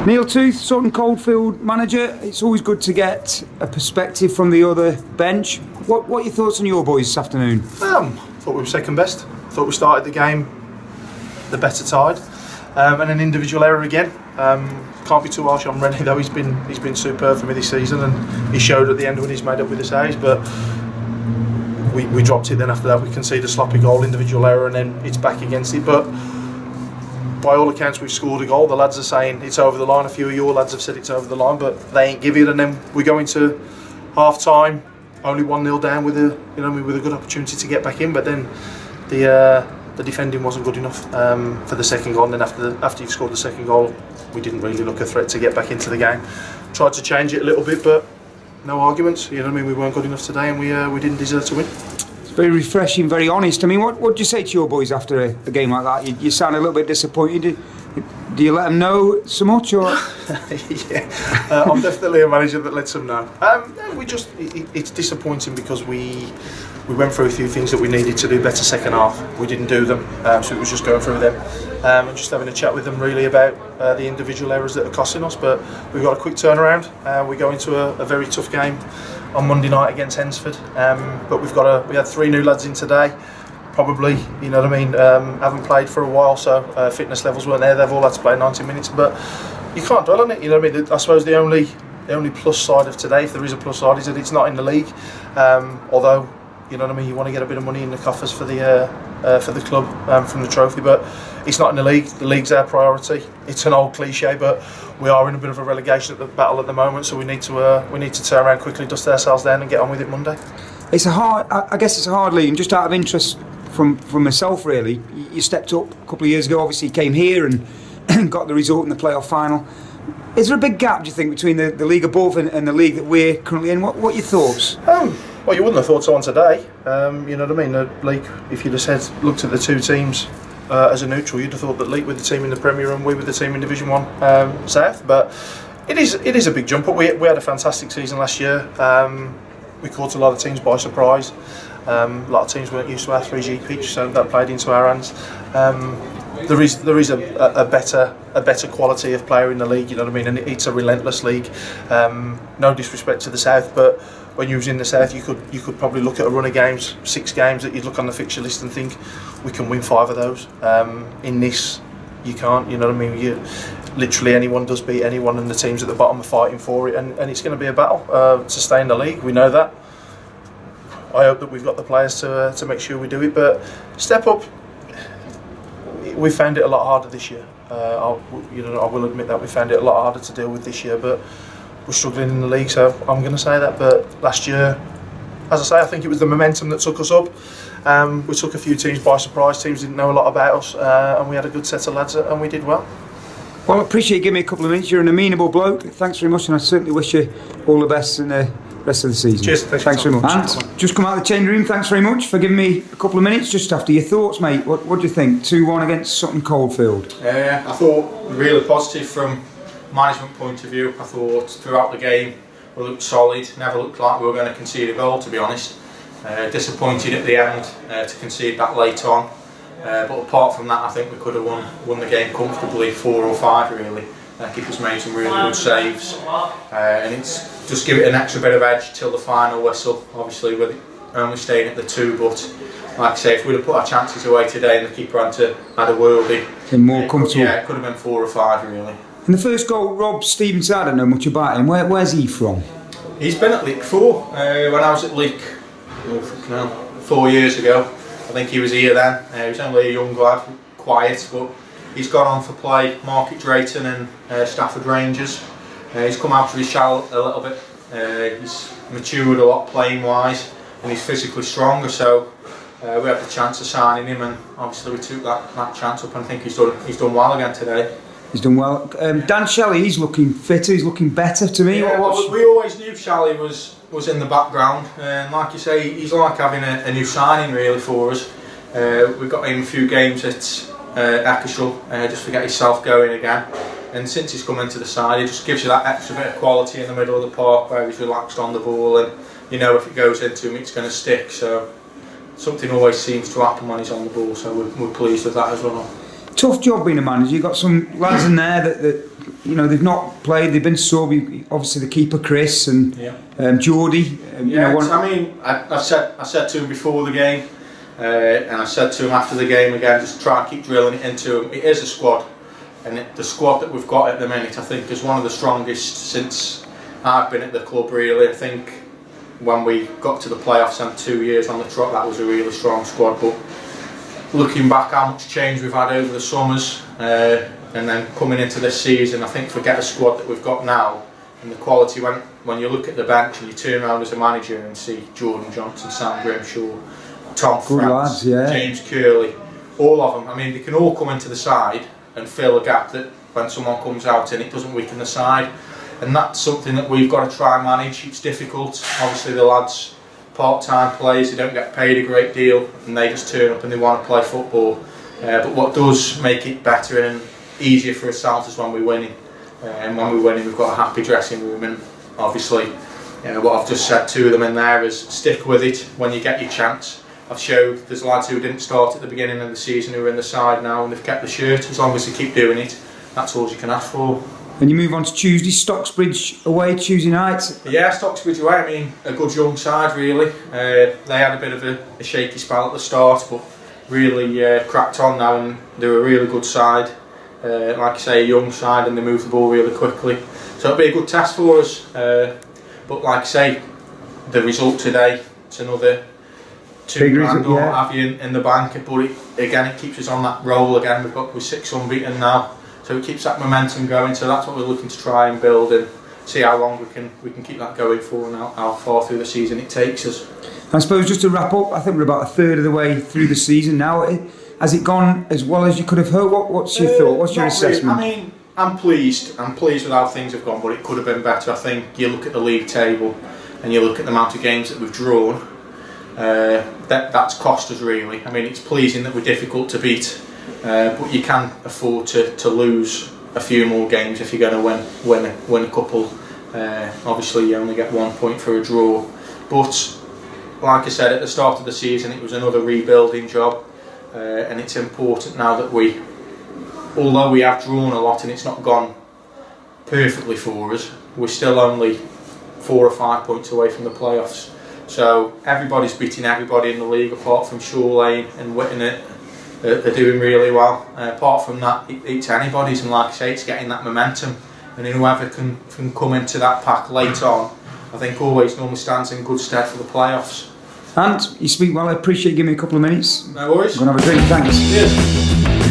Neil Tooth, Sutton Coldfield manager. It's always good to get a perspective from the other bench. What are your thoughts on your boys this afternoon? Thought we were second best. Thought we started the game the better side, and an individual error again. Can't be too harsh on Rennie though. He's been superb for me this season, and he showed at the end when he's made up with the saves. But we dropped it. Then after that, we conceded a sloppy goal, individual error, and then it's back against it. But by all accounts, we've scored a goal. The lads are saying it's over the line. A few of your lads have said it's over the line, but they ain't give it. And then we go into half time, only 1-0 down with a good opportunity to get back in. But then the defending wasn't good enough for the second goal. And then after you've scored the second goal, we didn't really look a threat to get back into the game. Tried to change it a little bit, but no arguments. We weren't good enough today, and we didn't deserve to win. Very refreshing, very honest. I mean, what do you say to your boys after a game like that? You sound a little bit disappointed. Do you let them know so much, or? Yeah, I'm definitely a manager that lets them know. It's disappointing because we went through a few things that we needed to do better second half. We didn't do them, so it was just going through them and just having a chat with them really about the individual errors that are costing us. But we've got a quick turnaround. We go into a very tough game on Monday night against Hensford, but we had 3 new lads in today. Probably, haven't played for a while, so fitness levels weren't there. They've all had to play 90 minutes, but you can't dwell on it. I suppose the only plus side of today, if there is a plus side, is that it's not in the league. Although, you want to get a bit of money in the coffers for the club from the trophy, but it's not in the league. The league's our priority. It's an old cliche, but we are in a bit of a relegation battle at the moment, so we need to turn around quickly, dust ourselves down, and get on with it Monday. I guess it's a hard league, and just out of interest from myself, really, you stepped up a couple of years ago. Obviously, you came here and got the result in the playoff final. Is there a big gap, do you think, between the league above and the league that we're currently in? What are your thoughts? Well, you wouldn't have thought so on today. The Leek, if you'd have looked at the two teams as a neutral, you'd have thought that Leek were the team in the Premier and we were the team in Division 1 South. But it is a big jump up. We had a fantastic season last year. We caught a lot of teams by surprise. A lot of teams weren't used to our 3G pitch, so that played into our hands. There is a better quality of player in the league, and it's a relentless league. No disrespect to the South, but when you was in the South, you could probably look at a run of games, 6 games that you'd look on the fixture list and think we can win 5 of those. In this, you can't. Literally anyone does beat anyone, and the teams at the bottom are fighting for it, and it's going to be a battle to stay in the league. We know that. I hope that we've got the players to make sure we do it, but step up. We found it a lot harder this year. I will admit that we found it a lot harder to deal with this year, but we're struggling in the league, so I'm going to say that. But last year, as I say, I think it was the momentum that took us up. We took a few teams by surprise. Teams didn't know a lot about us, and we had a good set of lads, and we did well. Well, I appreciate you giving me a couple of minutes. You're an amenable bloke. Thanks very much, and I certainly wish you all the best in the rest of the season. Cheers. Thanks very much. And just come out of the change room. Thanks very much for giving me a couple of minutes just after your thoughts, mate. What do you think? 2-1 against Sutton Coldfield. I thought really positive from management point of view. I thought throughout the game we looked solid. Never looked like we were going to concede a goal, to be honest. Disappointed at the end to concede that late on. But apart from that, I think we could have won the game comfortably, 4 or 5 really. Keeper's made some really good saves, and it's just give it an extra bit of edge till the final whistle. Obviously, with it only staying at the 2, but like I say, if we'd have put our chances away today and the keeper had a worldie, more comfortable. Yeah, it could have been 4 or 5 really. And the first goal, Rob Stevenson, I don't know much about him. Where's he from? He's been at Leek before. When I was at Leek 4 years ago, I think he was here then. He was only a young lad, quiet, but he's gone on for play Market Drayton and Stafford Rangers. He's come out of his shell a little bit. He's matured a lot playing wise, and he's physically stronger. So we had the chance of signing him, and obviously we took that chance up. And I think he's done well again today. He's done well. Dan Shelley, he's looking fitter. He's looking better to me. Yeah, we always knew Shelley was in the background, and like you say, he's like having a new signing really for us. We got him a few games at Eccleshall, just to get himself going again, and since he's come into the side, he just gives you that extra bit of quality in the middle of the park where he's relaxed on the ball, and if it goes into him it's going to stick, so something always seems to happen when he's on the ball, so we're pleased with that as well. Tough job being a manager. You've got some lads in there that you know, they've not played, they've been sub. Obviously the keeper Chris and Geordie. I said to him before the game, and I said to him after the game again, just try and keep drilling it into him. It is a squad, and the squad that we've got at the minute, I think, is one of the strongest since I've been at the club. Really, I think when we got to the playoffs and 2 years on the trot, that was a really strong squad. But looking back, how much change we've had over the summers. And then coming into this season, I think forget the squad that we've got now and the quality. When you look at the bench and you turn around as a manager and see Jordan Johnson, Sam Grimshaw, Tom France, James Curley, all of them. I mean, they can all come into the side and fill a gap that when someone comes out and it doesn't weaken the side. And that's something that we've got to try and manage. It's difficult. Obviously, the lads, part-time players, they don't get paid a great deal and they just turn up and they want to play football. But what does make it better and easier for ourselves is when we're winning, and when we're winning we've got a happy dressing room. And obviously what I've just said to them in there is stick with it when you get your chance. I've showed there's lads who didn't start at the beginning of the season who are in the side now and they've kept the shirt. As long as they keep doing it, that's all you can ask for. And you move on to Tuesday, Stocksbridge away Tuesday night. Yeah, Stocksbridge away, I mean, a good young side really. They had a bit of a shaky spell at the start, but really cracked on now and they're a really good side. Like I say, a young side, and they move the ball really quickly. So it'll be a good test for us. But like I say, the result today, it's another £2 grand or what have you in the bank. But it keeps us on that roll again. We're 6 unbeaten now, so it keeps that momentum going. So that's what we're looking to try and build and see how long we can keep that going for and how far through the season it takes us. I suppose just to wrap up, I think we're about a third of the way through the season now. Has it gone as well as you could have hoped? What's your thought? What's your assessment? Really. I mean, I'm pleased with how things have gone, but it could have been better. I think you look at the league table and you look at the amount of games that we've drawn. That's cost us really. I mean, it's pleasing that we're difficult to beat, but you can afford to lose a few more games if you're going to win a couple. Obviously, you only get 1 point for a draw, but like I said at the start of the season, it was another rebuilding job. And it's important now that although we have drawn a lot and it's not gone perfectly for us, we're still only 4 or 5 points away from the playoffs. So everybody's beating everybody in the league apart from Shore Lane and Witton. They're doing really well. Apart from that, it's anybody's, and like I say, it's getting that momentum. And whoever can come into that pack late on, I think always normally stands in good stead for the playoffs. And you speak well, I appreciate you giving me a couple of minutes. No worries. I'm going to have a drink, thanks. Cheers.